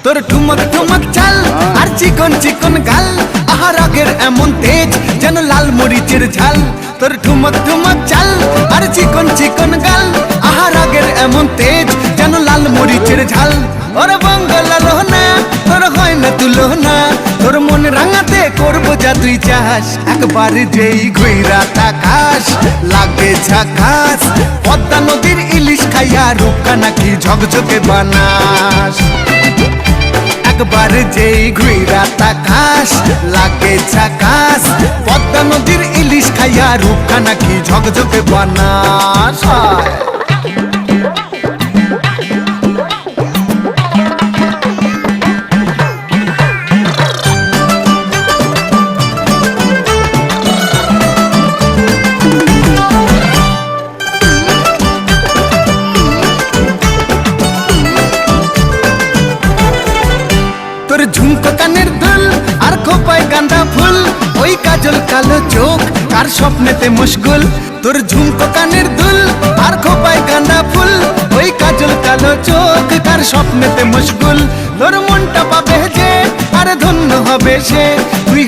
তোর ঠুমক ঠুমক চাল আর চিকন চিকন গাল, আহা রাগের এমন তেজ যেন লাল মরিচের ঝাল। তোর ঠুমক ঠুমক চাল আর চিকন চিকন গাল, আহা রাগের এমন তেজ যেন লাল মরিচের ঝাল। ওরে বঙ্গলা লোহনা তোর হয় না তুলনা, তোর মন রাঙাতে করবো যা তুই চাস। একবার যেই ঘুইরা তাকাস লাগে ঝাকাস, পদ্মা নদীর ইলিশ খাইয়া রূপকা নাকি ঝকঝকে বানাস। একবার যেই ঘুইরা তাকাস লাগে ঝাকাস, পদ্মা নদীর ইলিশ খাইয়া রূপকা নাকি ঝকঝকে বানাস। তোর ঝুমকো কানের দুল আর খোপায় গাঁদা ফুল, ওই কাজল কালো চোখ কার স্বপ্নেতে মশগুল। তোর ঝুমকো কানের দুল আর খোপায় গাঁদা ফুল, ওই কাজল কালো চোখ কার স্বপ্নেতে মশগুল। তোর মনটা পাবে যে আর ধন্য হবে সে, তুই